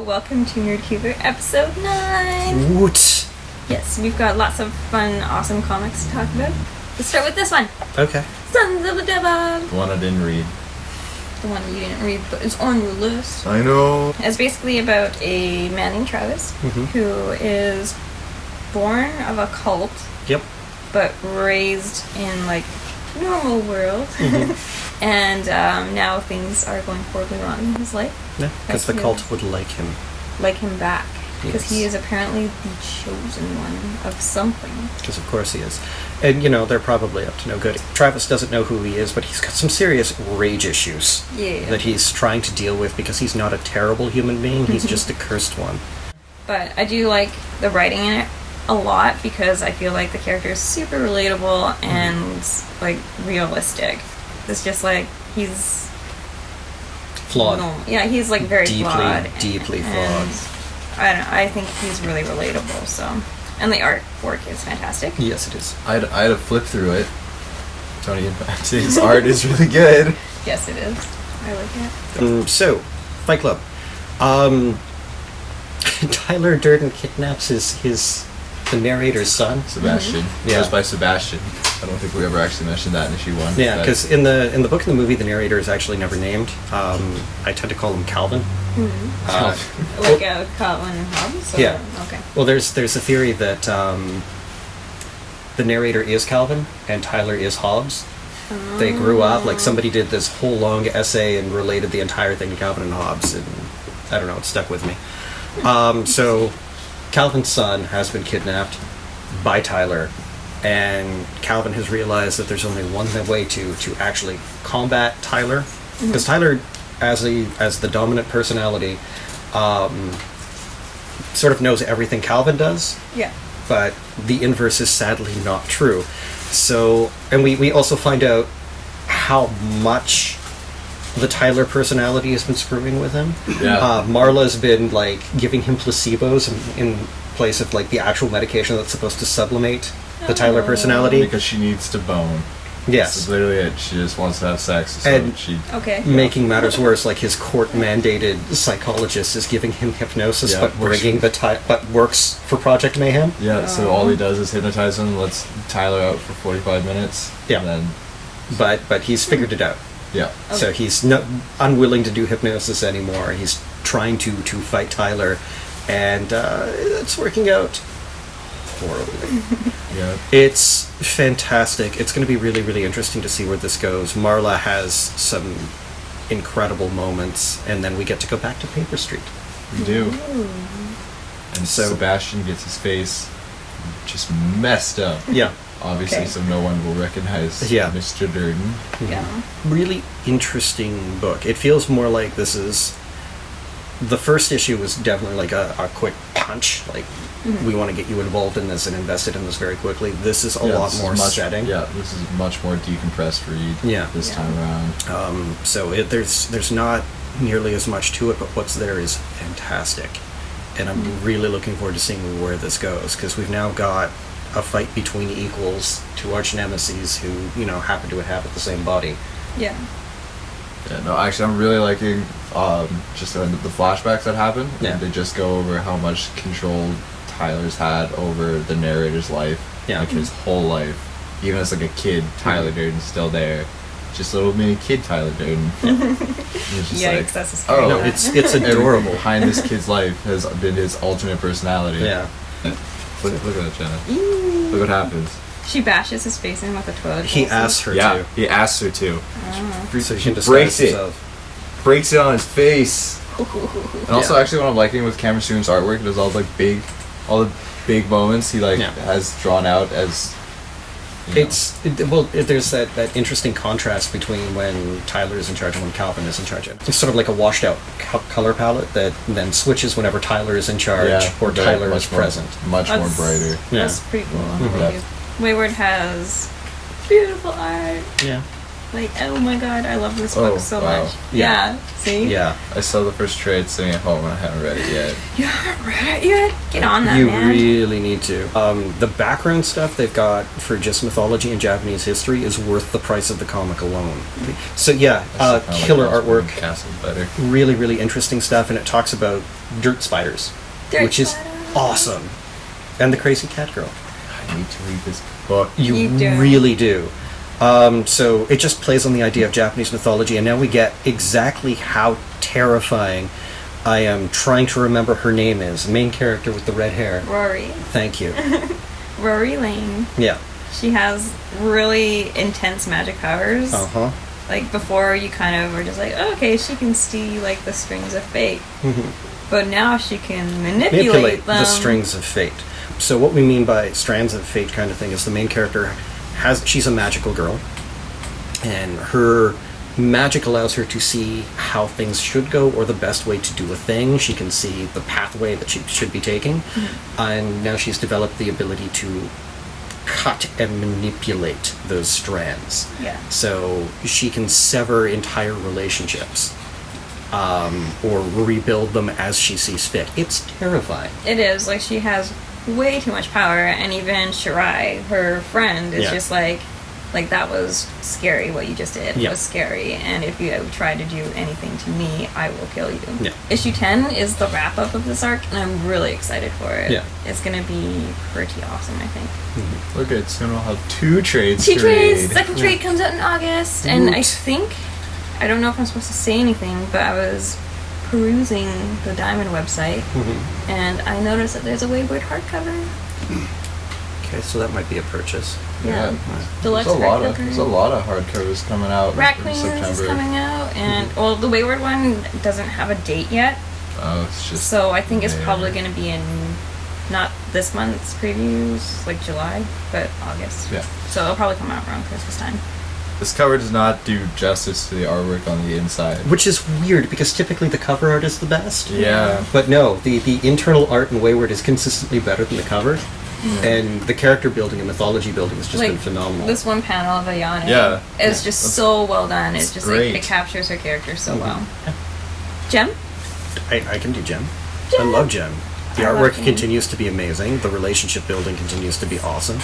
Welcome to Nerdcouver episode 9! Woot! Yes, we've got lots of fun, awesome comics to talk about. Let's start with this one. Okay. Sons of the Devil! The one I didn't read. The one you didn't read, but it's on your list. I know. It's basically about a man named Travis, who is born of a cult, Yep. but raised in, normal world. And now things are going horribly wrong in his life. Yeah, because the cult would like him. Like him back. Because Yes. he is apparently the chosen one of something. Because of course he is. And, they're probably up to no good. Travis doesn't know who he is, but he's got some serious rage issues that he's trying to deal with because he's not a terrible human being, he's just a cursed one. But I do like the writing in it a lot because I feel like the character is super relatable and, realistic. It's just, he's... Flawed. normal. Yeah, he's, very flawed. Deeply flawed. And I don't know, I think he's really relatable, so... And the artwork is fantastic. Yes, it is. I had to flip through it. Tony, his art is really good. Yes, it is. I like it. So, Fight Club. Tyler Durden kidnaps the narrator's son. Sebastian. Yeah. Goes by Sebastian. I don't think we ever actually mentioned that in issue 1. Yeah, because in the book and the movie, the narrator is actually never named. I tend to call him Calvin. Like a Calvin and Hobbes? Or? Yeah. Okay. Well, there's a theory that the narrator is Calvin and Tyler is Hobbes. They grew up, somebody did this whole long essay and related the entire thing to Calvin and Hobbes, and I don't know, it stuck with me. So Calvin's son has been kidnapped by Tyler, and Calvin has realized that there's only one way to actually combat Tyler, because Tyler, as the dominant personality, sort of knows everything Calvin does. Yeah. But the inverse is sadly not true. So, and we also find out how much the Tyler personality has been screwing with him. Yeah. Marla's been giving him placebos in place of the actual medication that's supposed to sublimate the Tyler personality. Because she needs to bone. Yes. That's literally it. She just wants to have sex. So And- Okay. Making matters worse, his court-mandated psychologist is giving him hypnosis, Yeah, but works for Project Mayhem. Yeah, so all he does is hypnotize him, lets Tyler out for 45 minutes. Yeah. And then, But he's figured it out. yeah. So he's not unwilling to do hypnosis anymore. He's trying to fight Tyler, and it's working out horribly. Yeah. It's fantastic. It's going to be really, really interesting to see where this goes. Marla has some incredible moments, and then we get to go back to Paper Street. We do. And So- Sebastian gets his face just messed up. Yeah. Obviously, Okay. so no one will recognize Yeah. Mr. Durden. Yeah. Really interesting book. It feels more like this is... The first issue was definitely a quick punch. We want to get you involved in this and invested in this very quickly. This is a lot more setting. Yeah, this is much more decompressed read this time around. So there's not nearly as much to it, but what's there is fantastic. And I'm really looking forward to seeing where this goes, because we've now got a fight between equals, two arch nemeses who, happen to inhabit the same body. Yeah. Yeah, no, actually, I'm really liking just the flashbacks that happen. Yeah. They just go over how much control Tyler's had over the narrator's life. Yeah. His whole life. Even as a kid, Tyler Durden's still there. Just a little mini kid Tyler Durden. It's just Yikes, that's a scary No, one. it's everything adorable. behind this kid's life has been his alternate personality. Yeah. Look at that, Jenna. Look what happens. She bashes his face in with a toilet He bowl. asks her Yeah, to. he asks her to. So he can disguise breaks it. himself. Breaks it on his face. And also, actually, what I'm liking with Cameron Stewart's artwork is all the big moments he has drawn out as. There's that interesting contrast between when Tyler is in charge and when Calvin is in charge. It's sort of like a washed out color palette that then switches whenever Tyler is in charge or Tyler is present. Much more brighter. That's pretty cool. Yeah. Wayward has beautiful art. Yeah. Like, oh my god, I love this Oh, book so wow. much. Yeah. See? Yeah. I saw the first trade sitting at home and I haven't read it yet. You haven't read it yet? Get on that, You man. really need to. The background stuff they've got for just mythology and Japanese history is worth the price of the comic alone. So yeah, I still kinda killer like artwork. Castle better. Really, really interesting stuff, and it talks about dirt spiders, Dirt which is spiders. awesome. And the crazy cat girl. I need to read this book. You do. really do. So it just plays on the idea of Japanese mythology, and now we get exactly how terrifying I am trying to remember her name is. Main character with the red hair. Rory. Thank you. Rory Lane. Yeah. She has really intense magic powers. Uh-huh. Like, before you kind of were just like, oh, okay, she can see, like, the strings of fate. But now she can manipulate them. The strings of fate. So what we mean by strands of fate kind of thing is the main character she's a magical girl, and her magic allows her to see how things should go or the best way to do a thing. She can see the pathway that she should be taking, and now she's developed the ability to cut and manipulate those strands. Yeah. So she can sever entire relationships, or rebuild them as she sees fit. It's terrifying. It is. Like, she has way too much power, and even Shirai, her friend, is just like, that was scary what you just did. It was scary, and if you try to do anything to me, I will kill you. Yeah. Issue 10 is the wrap-up of this arc, and I'm really excited for it. Yeah. It's gonna be pretty awesome, I think. Look at soon we'll have 2 trades. Two to trades! read. Second trade comes out in August, and I think, I don't know if I'm supposed to say anything, but I was perusing the Diamond website, and I noticed that there's a Wayward hardcover. Okay, so that might be a purchase. Yeah. There's Deluxe a lot hardcover. of hardcovers coming out Rat in Queens September. is coming out, and well, the Wayward one doesn't have a date yet, Oh, it's just so I think it's there. probably going to be in not this month's previews, like July, but August. Yeah. So it'll probably come out around Christmas time. This cover does not do justice to the artwork on the inside. Which is weird, because typically the cover art is the best. Yeah. But no, the internal art in Wayward is consistently better than the cover. And the character building and mythology building has just been phenomenal. This one panel of Ayane is just That's so well done. It's just great. like, it captures her character so well. Gem? I can do Gem. I love Gem. The I love artwork Gem. continues to be amazing. The relationship building continues to be awesome.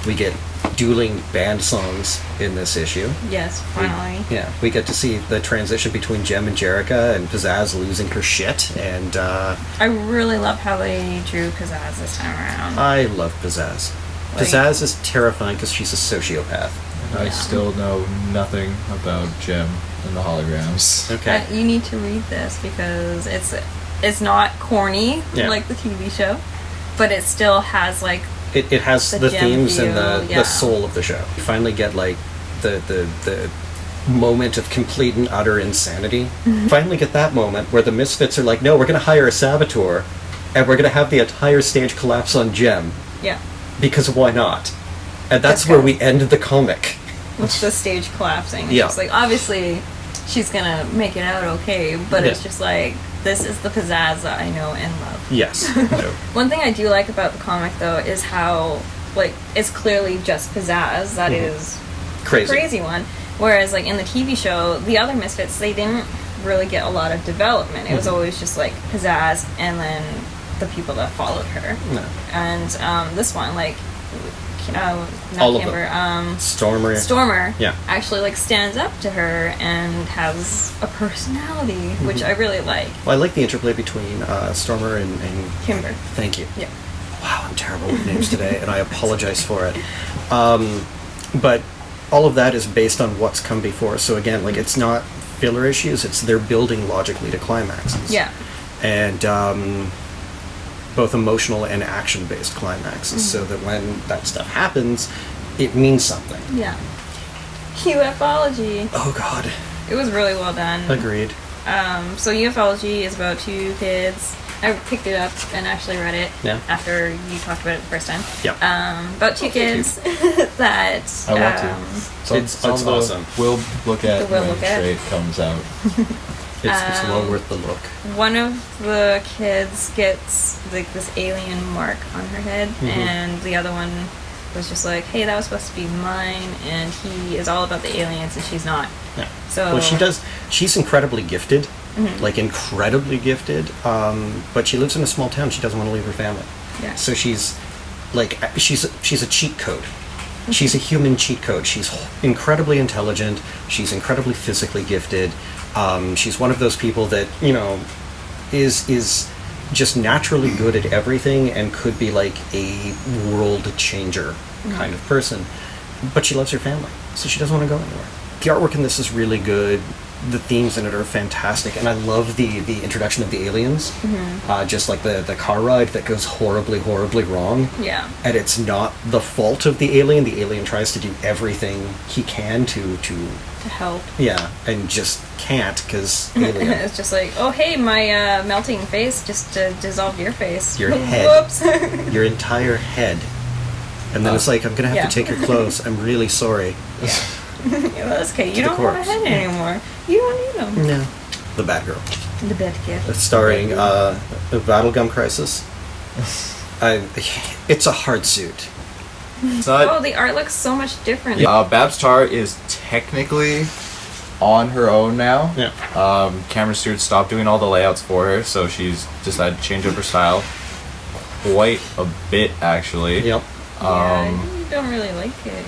We get dueling band songs in this issue. Yes, finally. We get to see the transition between Gem and Jerrica, and Pizzazz losing her shit, and I really love how they drew Pizzazz this time around. I love Pizzazz. Like- Pizzazz is terrifying because she's a sociopath. And I still know nothing about Jim and the holograms. Okay. You need to read this because it's not corny like the TV show, but it still has like It has the the Gem themes and feel, the soul of the show. You finally get like the moment of complete and utter insanity. Finally get that moment where the Misfits are like, no, we're going to hire a saboteur, and we're going to have the entire stage collapse on Gem. Yeah. Because why not? And that's where we end the comic. With the stage collapsing. It's Yeah. just like, obviously, she's gonna make it out okay, but it's just like, this is the pizzazz that I know and love. Yes. One thing I do like about the comic, though, is how, like, it's clearly just pizzazz that is Crazy. the crazy one. Whereas, like, in the TV show, the other Misfits, they didn't really get a lot of development. It was always just, like, pizzazz and then the people that followed her. No. And this one, like, not All of Kimber, Stormer. Yeah. actually like stands up to her and has a personality, which I really like. Well, I like the interplay between Stormer and Kimber. Thank you. Yeah. Wow, I'm terrible with names today, and I apologize for it. But all of that is based on what's come before. So again, like, it's not filler issues; it's they're building logically to climaxes. Yeah. And both emotional and action-based climaxes, so that when that stuff happens, it means something. Yeah. UFOlogy. Oh God. It was really well done. Agreed. So UFOlogy is about two kids. I picked it up and actually read it after you talked about it the first time. Yeah. About two kids that I want to. It's awesome. We'll look at The Will when Look At. Trade comes out. It's well worth the look. one of the kids gets like this alien mark on her head, and the other one was just like, hey, that was supposed to be mine, and he is all about the aliens, and she's not. Yeah. So Well, she's incredibly gifted, like incredibly gifted, but she lives in a small town. She doesn't want to leave her family. Yeah. So she's a cheat code. She's a human cheat code. She's incredibly intelligent. She's incredibly physically gifted. She's one of those people that, you know, is just naturally good at everything and could be like a world changer kind of person. But she loves her family, so she doesn't want to go anywhere. The artwork in this is really good. The themes in it are fantastic, and I love the introduction of the aliens. Just like the car ride that goes horribly wrong. Yeah. And it's not the fault of the alien. The alien tries to do everything he can to help. Yeah, and just can't because alien. It's just like, oh hey, my melting face just dissolved your face. Your head. Whoops. Your entire head. And then it's like, I'm gonna have to take your clothes. I'm really sorry. Yeah. Yeah, that's okay. You don't have a head anymore. You don't need them. No. The Batgirl. The Batgirl. Starring Battlegum Crisis. It's a hard suit. Oh, the art looks so much different. Babs Tarr is technically on her own now. Yeah. Cameron Stewart stopped doing all the layouts for her, so she's decided to change up her style quite a bit, actually. Yep. I don't really like it.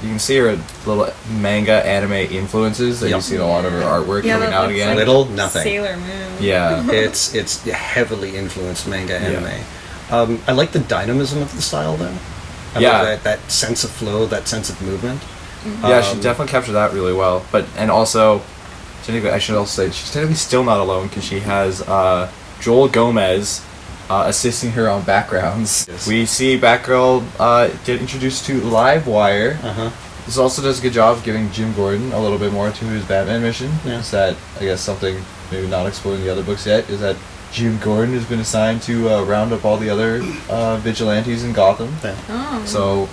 You can see her little manga anime influences that you see in a lot of her artwork coming out again. Like little nothing. Sailor Moon. Yeah. It's heavily influenced manga anime. I like the dynamism of the style though. I like that sense of flow, that sense of movement. Yeah, she definitely captured that really well. And also, I should also say, she's technically still not alone because she has Joel Gomez assisting her on backgrounds. Yes. We see Batgirl get introduced to Livewire. This also does a good job of giving Jim Gordon a little bit more to his Batman mission. Yeah. Is that, I guess, something maybe not explored in the other books yet, is that Jim Gordon has been assigned to round up all the other vigilantes in Gotham. Yeah. Oh. So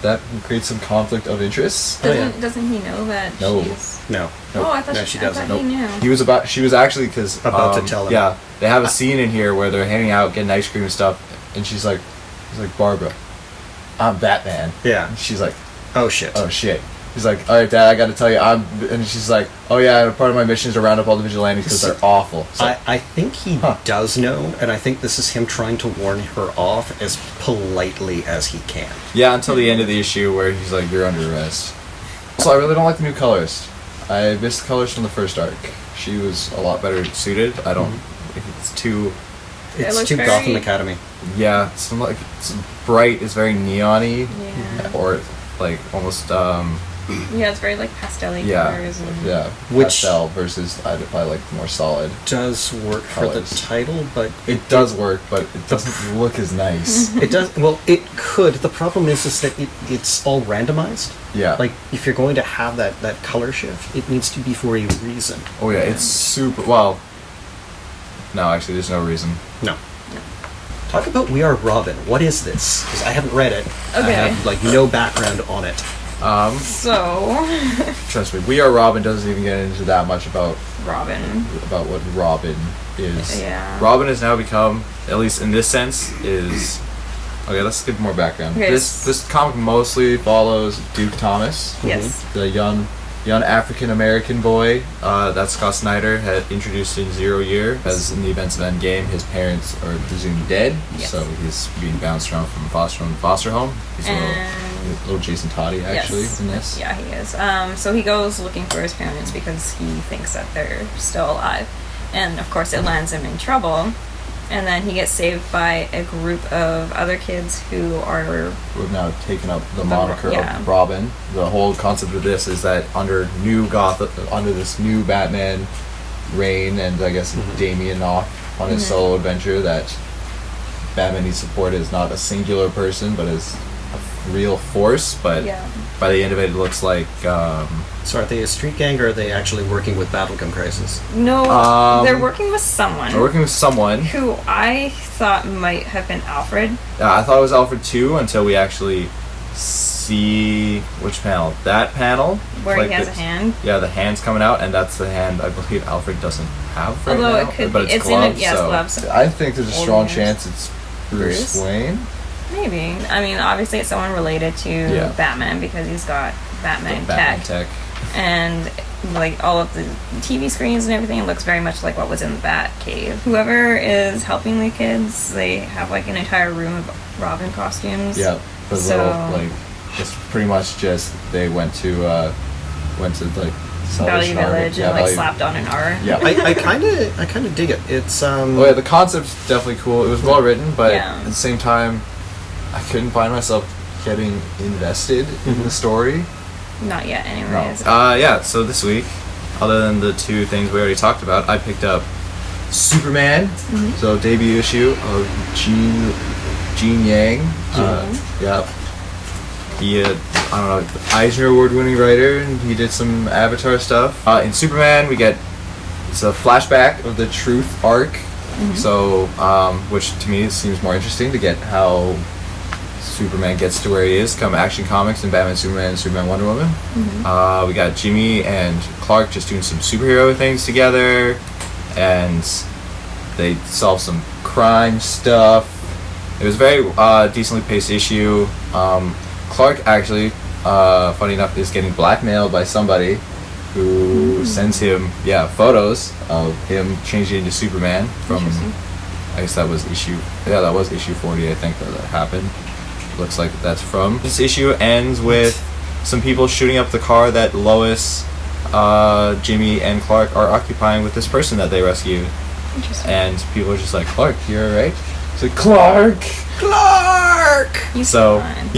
that creates some conflict of interest. Doesn't he know that she's... No. Oh, I thought she doesn't. He knew. She was actually, because... about to tell him. Yeah, they have a scene in here where they're hanging out, getting ice cream and stuff, and she's like, Barbara, I'm Batman. Yeah. And she's like, oh shit. He's like, alright Dad, I gotta tell you, and she's like, oh yeah, part of my mission is to round up all the vigilantes because they're awful. So, I think he does know, and I think this is him trying to warn her off as politely as he can. Yeah, until the end of the issue where he's like, you're under arrest. So I really don't like the new colorist. I missed the colors from the first arc. She was a lot better suited. I don't... It's too... It's too very... Gotham Academy. Yeah, it's bright, it's very neon-y. Yeah. Or, like, almost... yeah, it's very, like, pastel-y colors. And... Yeah, pastel versus, I like, more solid. Does work colors. For the title, but... It does work, but it doesn't look as nice. It does... Well, it could. The problem is that it's all randomized. Yeah. Like, if you're going to have that color shift, it needs to be for a reason. Oh, yeah, it's super... Well... No, actually, there's no reason. No. Talk about We Are Robin. What is this? Because I haven't read it. Okay. I have, like, no background on it. Trust me, We Are Robin doesn't even get into that much about Robin. About what Robin is. Yeah. Robin has now become, at least in this sense, is... Okay, let's give more background. Okay. This comic mostly follows Duke Thomas. Yes. The young African-American boy that Scott Snyder had introduced in Zero Year. As in the events of Endgame, his parents are presumed dead, so he's being bounced around from foster home to foster home. He's a little Jason Toddy, actually, in this. Yeah, he is. So he goes looking for his parents because he thinks that they're still alive. And, of course, it lands him in trouble. And then he gets saved by a group of other kids who have now taken up the moniker of Robin. The whole concept of this is that under this new Batman reign, and I guess Damian off on his solo adventure, that Batman needs support as not a singular person, but as a real force. But by the end of it, it looks like... So are they a street gang, or are they actually working with Battlegum Crisis? No, they're working with someone. They're working with someone. Who I thought might have been Alfred. Yeah, I thought it was Alfred too, until we actually see... Which panel? That panel? Where he has a hand? Yeah, the hand's coming out, and that's the hand I believe Alfred doesn't have right now. Although it could but be. It's gloved, gloves. I think there's a strong chance it's Bruce Wayne. Maybe. I mean, obviously it's someone related to Batman because he's got Batman tech. And like all of the TV screens and everything looks very much like what was in the Bat Cave. Whoever is helping the kids, they have like an entire room of Robin costumes. Yeah, but little like just pretty much just they went to like Valley Village and like slapped on an R. Yeah, I kind of dig it. It's the concept's definitely cool. It was well written, but at the same time, I couldn't find myself getting invested in the story. Not yet, anyways. No. So this week, other than the two things we already talked about, I picked up Superman. So debut issue of Gene Yang. He, I don't know, Eisner Award-winning writer, and he did some Avatar stuff. In Superman, it's a flashback of the Truth arc. So, which to me seems more interesting to get how Superman gets to where he is, come Action Comics and Batman, Superman, and Superman, Wonder Woman. We got Jimmy and Clark just doing some superhero things together, and they solve some crime stuff. It was a very decently paced issue. Clark actually, funny enough, is getting blackmailed by somebody who sends him photos of him changing into Superman from, I guess that was issue 40, I think, that happened. Looks like that's from. This issue ends with some people shooting up the car that Lois, Jimmy, and Clark are occupying with this person that they rescued. Interesting. And people are just like, Clark, you alright? It's like, Clark! He's so, fine.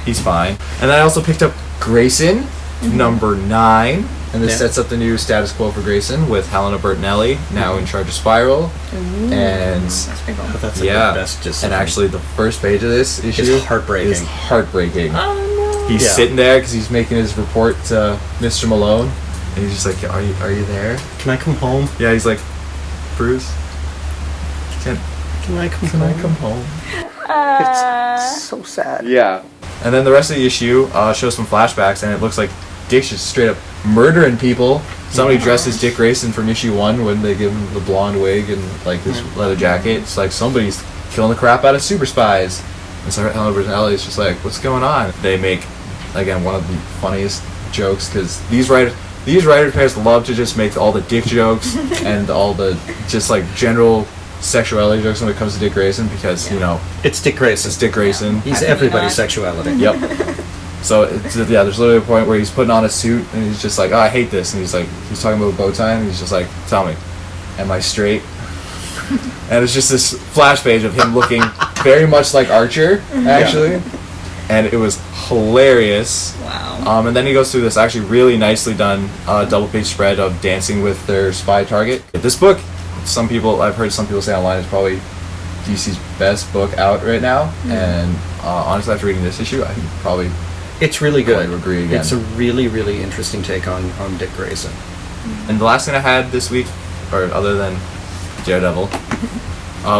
He's fine. And then I also picked up Grayson, number 9. And this sets up the new status quo for Grayson with Helena Bertinelli now in charge of Spiral. And that's pretty cool. That's the best decision. And actually the first page of this issue is heartbreaking. Oh no. He's sitting there because he's making his report to Mr. Malone. And he's just like, are you there? Can I come home? Yeah, he's like, Bruce, can I come home? It's so sad. Yeah. And then the rest of the issue shows some flashbacks, and it looks like Dick's just straight up murdering people. Somebody dressed as Dick Grayson from issue 1 when they give him the blonde wig and like this leather jacket. It's like somebody's killing the crap out of super spies. And so Helena Bertinelli is just like, what's going on? They make, again, one of the funniest jokes, because these writer pairs love to just make all the dick jokes and all the just like general sexuality jokes when it comes to Dick Grayson, because it's Dick Grayson. It's Dick Grayson. He's everybody's sexuality. Yep. So there's literally a point where he's putting on a suit and he's just like, oh, I hate this, and he's talking about a bow tie, and he's just like, tell me, am I straight? And it's just this flash page of him looking very much like Archer, actually, and it was hilarious. Wow. And then he goes through this actually really nicely done double page spread of dancing with their spy target. This book, I've heard some people say online, is probably DC's best book out right now, and honestly, after reading this issue, I think probably it's really good. I would agree again. It's a really, really interesting take on Dick Grayson. And the last thing I had this week, or other than Daredevil,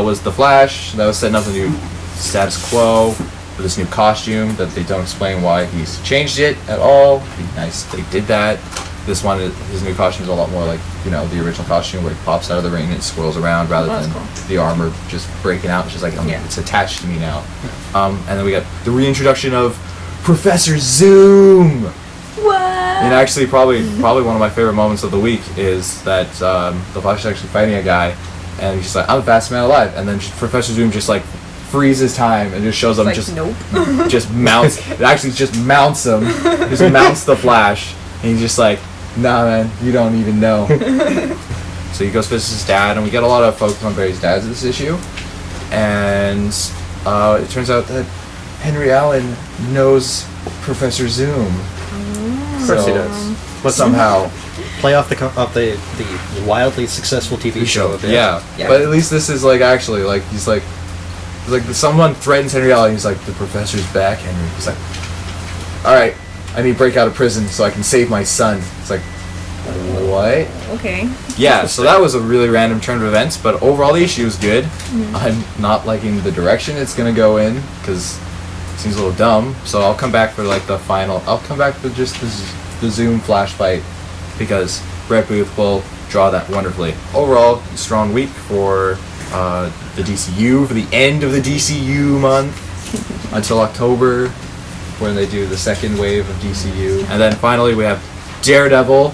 was The Flash. That was setting up the new status quo with this new costume that they don't explain why he's changed it at all. It'd be nice if they did that. This one, his new costume is a lot more like, the original costume where he pops out of the ring and swirls around rather than the armor just breaking out. It's just like, it's attached to me now. And then we got the reintroduction of Professor Zoom! What? And actually, probably one of my favorite moments of the week is that the Flash is actually fighting a guy, and he's just like, I'm the fastest man alive. And then Professor Zoom just like freezes time and just shows up, like, just nope. just mounts. It actually just mounts him, just mounts the Flash, and he's just like, nah, man, you don't even know. So he goes visit his dad, and we get a lot of focus on Barry's dad in this issue. And it turns out that Henry Allen knows Professor Zoom. Of course he does. But somehow play off the wildly successful TV show. Yeah. But at least this is like actually like he's like someone threatens Henry Allen. He's like, the professor's back, Henry. He's like, all right, I need to break out of prison so I can save my son. It's like, what? Okay. Yeah, so that was a really random turn of events, but overall the issue is good. I'm not liking the direction it's going to go in, because it seems a little dumb, so I'll come back for like the final, I'll come back for just the Zoom flash fight, because Brett Booth will draw that wonderfully. Overall, strong week for the DCU, for the end of the DCU month. until October, when they do the second wave of DCU. And then finally we have Daredevil.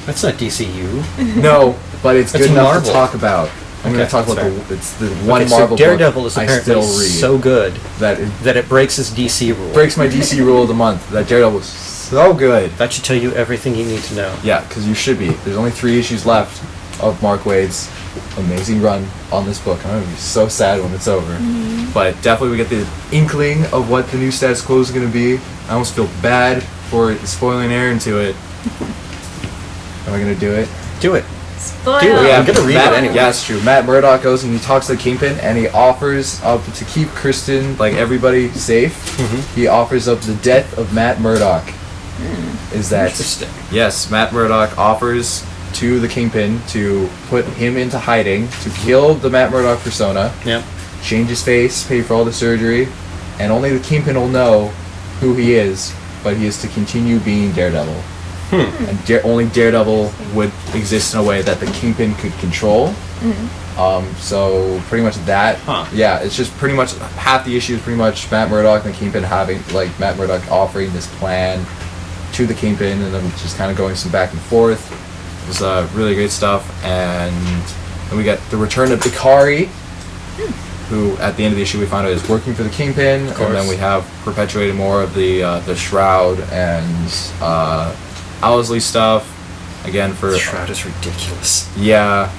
That's not DCU. No, but it's good enough Marvel. to talk about. I'm going to talk about it's the one Marvel Daredevil book is apparently I still read. So good that it breaks his DC rule. Breaks my DC rule of the month. That Daredevil was so good. That should tell you everything you need to know. Yeah, because you should be. There's only 3 issues left of Mark Waid's amazing run on this book. I'm going to be so sad when it's over. Mm-hmm. But definitely we get the inkling of what the new status quo is going to be. I almost feel bad for spoiling Aaron to it. Am I going to do it? Do it. Spoil. Do it. Yeah, I'm going to read it anyway. Yeah, it's true. Matt Murdock goes and he talks to the Kingpin and he offers up to keep Kristen, like everybody, safe. Mm-hmm. He offers up the death of Matt Murdock. Is that interesting? Yes, Matt Murdock offers to the Kingpin to put him into hiding, to kill the Matt Murdock persona, change his face, pay for all the surgery, and only the Kingpin will know who he is, but he is to continue being Daredevil. And only Daredevil would exist in a way that the Kingpin could control. So pretty much that. Yeah, it's just pretty much half the issue is pretty much Matt Murdock and the Kingpin having, like, Matt Murdock offering this plan to the Kingpin and then just kind of going some back and forth. It was really great stuff. And then we get the return of Ikari, who at the end of the issue we find out is working for the Kingpin. And then we have perpetuated more of the Shroud and Owlsley stuff. Again, for the Shroud is ridiculous. Yeah,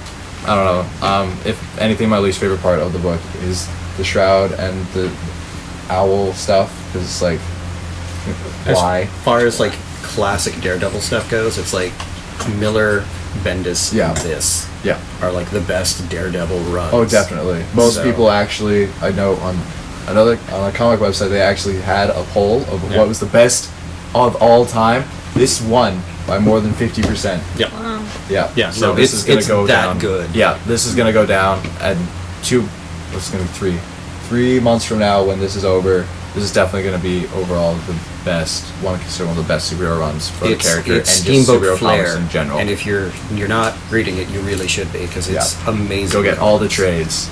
I don't know. If anything, my least favorite part of the book is the Shroud and the Owl stuff, because it's like, why? As far as like classic Daredevil stuff goes, it's like Miller, Bendis, and this are like the best Daredevil runs. Oh, definitely. Most people actually, I know on a comic website, they actually had a poll of what was the best of all time. This won by more than 50%. Yep. Wow. Yeah. So this is going to go that down. Good. Yeah, this is going to go down, and this is going to be 3 months from now when this is over. This is definitely going to be overall the best. One can consider one of the best superhero runs for the character and just superhero comics in general. And if you're not reading it, you really should be, because it's amazing. Go get all the trades.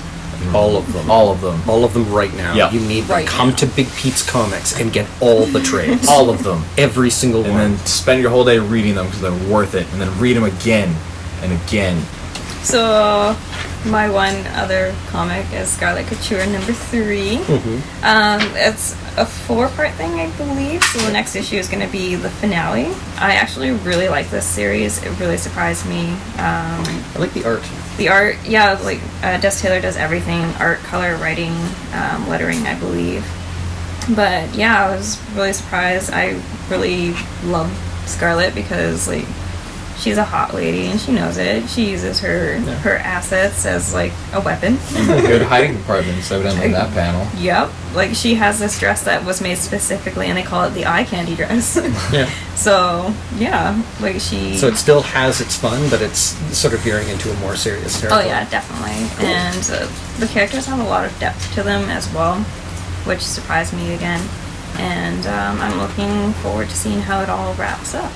All of them. All of them. All of them right now. Yeah. You need to come to Big Pete's Comics and get all the trades. All of them. Every single one. And then spend your whole day reading them because they're worth it. And then read them again and again. So, my one other comic is Scarlet Couture #3. It's a 4-part thing, I believe. So the next issue is going to be the finale. I actually really like this series. It really surprised me. I like the art. The art, like Des Taylor does everything: art, color, writing, lettering, I believe. But yeah, I was really surprised. I really love Scarlet because she's a hot lady and she knows it. She uses her assets as like a weapon. Good hiding departments, evidently, in that panel. Yep. She has this dress that was made specifically, and they call it the eye candy dress. Yeah. So yeah, So it still has its fun, but it's sort of veering into a more serious territory. Oh yeah, definitely. Cool. And the characters have a lot of depth to them as well, which surprised me again. And I'm looking forward to seeing how it all wraps up.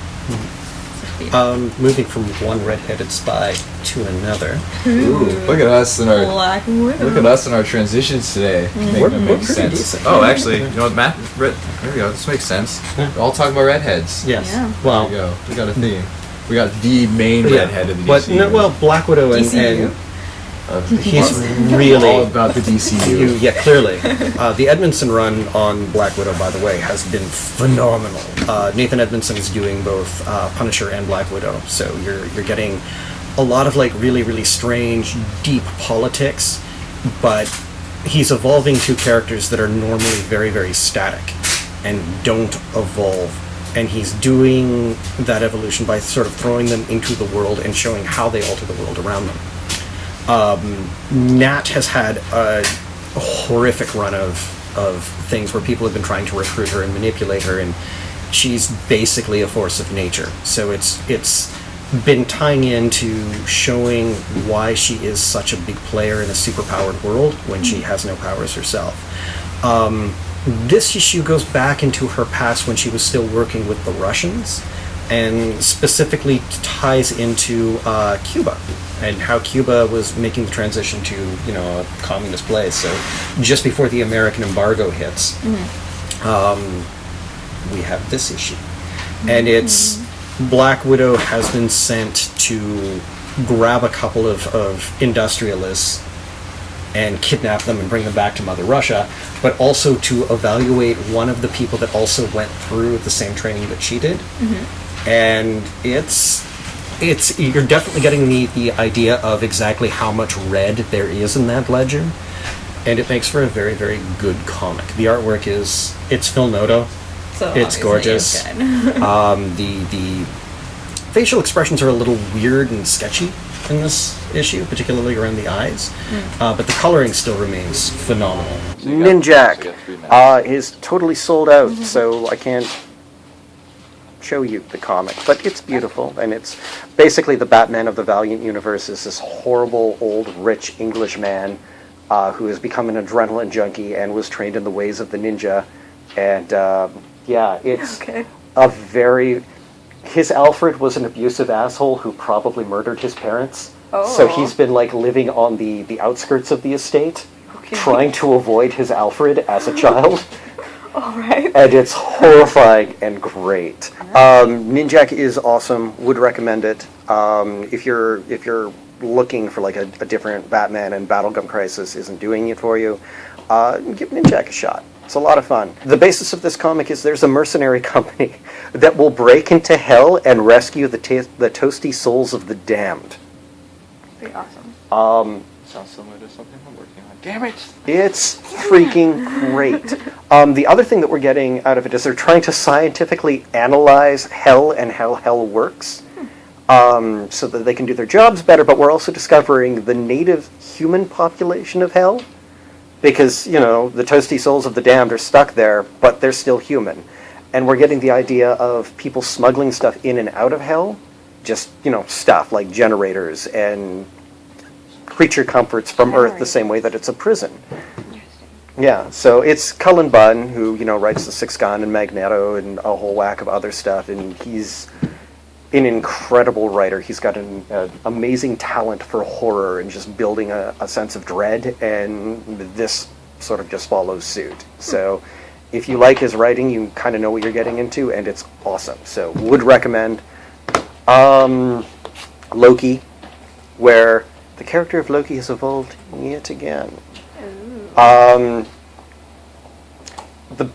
Moving from one red-headed spy to another. Ooh, look at us in our Black Widow. Look at us in our transitions today. We're make pretty sense. decent. Oh, actually, you know what, Matt? There we go. This makes sense. We're all talking about redheads. Yes. Yeah. Well, there we go. We got a theme. We got the main redhead of the DCU. Black Widow and he's really all about the DCU. Yeah, clearly. The Edmondson run on Black Widow, by the way, has been phenomenal. Nathan Edmondson is doing both Punisher and Black Widow, so you're getting a lot of really, really strange, deep politics, but he's evolving two characters that are normally very, very static and don't evolve. And he's doing that evolution by sort of throwing them into the world and showing how they alter the world around them. Nat has had a horrific run of things where people have been trying to recruit her and manipulate her, and she's basically a force of nature. So it's been tying into showing why she is such a big player in a superpowered world when she has no powers herself. This issue goes back into her past when she was still working with the Russians, and specifically ties into Cuba and how Cuba was making the transition to, a communist place. So just before the American embargo hits, we have this issue. And it's Black Widow has been sent to grab a couple of industrialists and kidnap them and bring them back to Mother Russia, but also to evaluate one of the people that also went through the same training that she did. And it's you're definitely getting the idea of exactly how much red there is in that ledger, and it makes for a very, very good comic. The artwork it's Phil Noto. So it's gorgeous. The facial expressions are a little weird and sketchy in this issue, particularly around the eyes, but the coloring still remains phenomenal. Ninjak is totally sold out, so I can't show you the comic, but it's beautiful, and it's basically the Batman of the Valiant universe is this horrible, old, rich English man who has become an adrenaline junkie and was trained in the ways of the ninja, and it's a very... His Alfred was an abusive asshole who probably murdered his parents. So he's been living on the outskirts of the estate, trying to avoid his Alfred as a child. All right. And it's horrifying and great. Ninjak is awesome. Would recommend it. If you're looking for a different Batman and Battlegum Crisis isn't doing it for you, give Ninjak a shot. It's a lot of fun. The basis of this comic is there's a mercenary company that will break into hell and rescue the toasty souls of the damned. Pretty awesome. Sounds similar to something I'm working on. Damn it! It's freaking great. The other thing that we're getting out of it is they're trying to scientifically analyze hell and how hell works, so that they can do their jobs better, but we're also discovering the native human population of hell. Because, the toasty souls of the damned are stuck there, but they're still human. And we're getting the idea of people smuggling stuff in and out of hell. Just, stuff like generators and creature comforts from Earth the same way that it's a prison. Yeah, so it's Cullen Bunn, who, writes The Six Gun and Magneto and a whole whack of other stuff, and he's an incredible writer. He's got an amazing talent for horror and just building a sense of dread, and this sort of just follows suit. So if you like his writing, you kind of know what you're getting into, and it's awesome. So would recommend. Loki, where the character of Loki has evolved yet again. The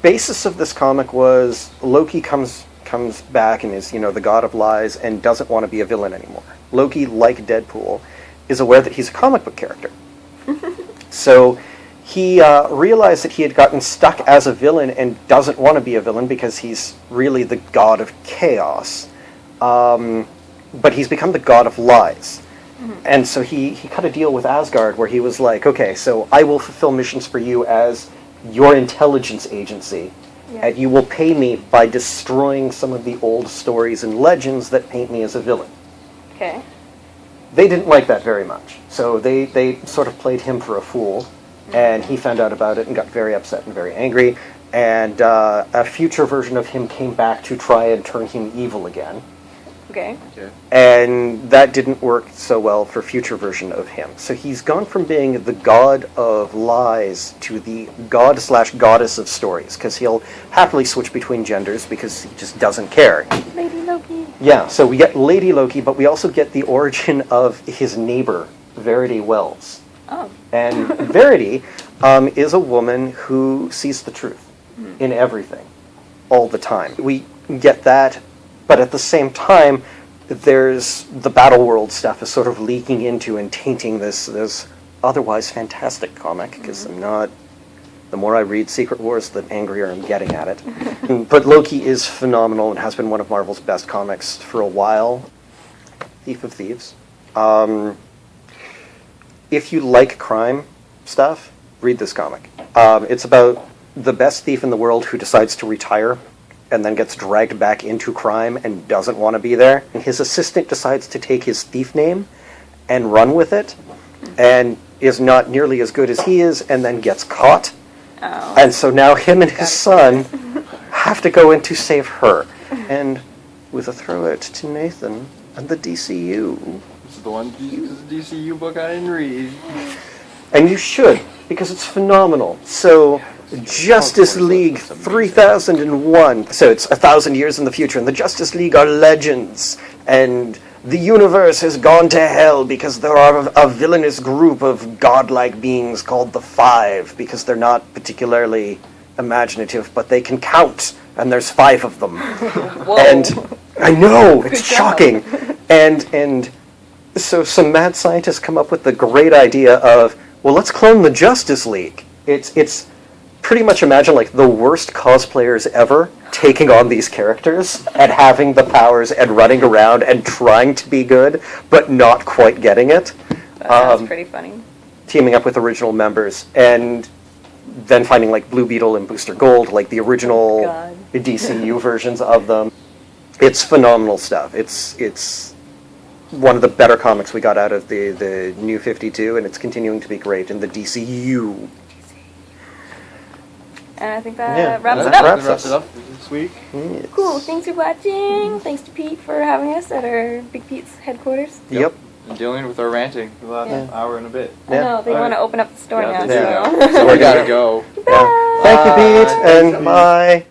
basis of this comic was Loki comes back and is, the god of lies and doesn't want to be a villain anymore. Loki, like Deadpool, is aware that he's a comic book character. So he realized that he had gotten stuck as a villain and doesn't want to be a villain because he's really the god of chaos. But he's become the god of lies. And so he cut a deal with Asgard where he was like, okay, so I will fulfill missions for you as your intelligence agency. And you will pay me by destroying some of the old stories and legends that paint me as a villain. Okay. They didn't like that very much. So they sort of played him for a fool. And he found out about it and got very upset and very angry. And a future version of him came back to try and turn him evil again. Okay. And that didn't work so well for future version of him. So he's gone from being the god of lies to the god/goddess of stories, because he'll happily switch between genders because he just doesn't care. Lady Loki. Yeah, so we get Lady Loki, but we also get the origin of his neighbor, Verity Wells. Oh. And Verity is a woman who sees the truth in everything, all the time. We get that. But at the same time, there's the Battle World stuff is sort of leaking into and tainting this otherwise fantastic comic, because the more I read Secret Wars, the angrier I'm getting at it. But Loki is phenomenal and has been one of Marvel's best comics for a while. Thief of Thieves. If you like crime stuff, read this comic. It's about the best thief in the world who decides to retire and then gets dragged back into crime and doesn't want to be there. And his assistant decides to take his thief name and run with it, and is not nearly as good as he is, and then gets caught. Oh. And so now him and his son have to go in to save her. And with a throw out to Nathan and the DCU. is the one DCU book I didn't read. And you should, because it's phenomenal. So, Justice League 3001. So it's 1,000 years in the future, and the Justice League are legends. And the universe has gone to hell because there are a villainous group of godlike beings called the Five, because they're not particularly imaginative, but they can count, and there's 5 of them. Whoa. And I know, it's shocking. And so some mad scientists come up with the great idea of, well, let's clone the Justice League. It's pretty much imagine like the worst cosplayers ever taking on these characters and having the powers and running around and trying to be good, but not quite getting it. That sounds pretty funny. Teaming up with original members and then finding like Blue Beetle and Booster Gold, like the original DCU versions of them. It's phenomenal stuff. It's one of the better comics we got out of the New 52, and it's continuing to be great in the DCU. And I think that wraps it up. Wraps it up this week. Yes. Cool. Thanks for watching. Thanks to Pete for having us at our Big Pete's headquarters. Yep. And dealing with our ranting for the last hour and a bit. I know, they want to open up the store now. Yeah. So So we gotta go. Yeah. Thank you, Pete, and bye.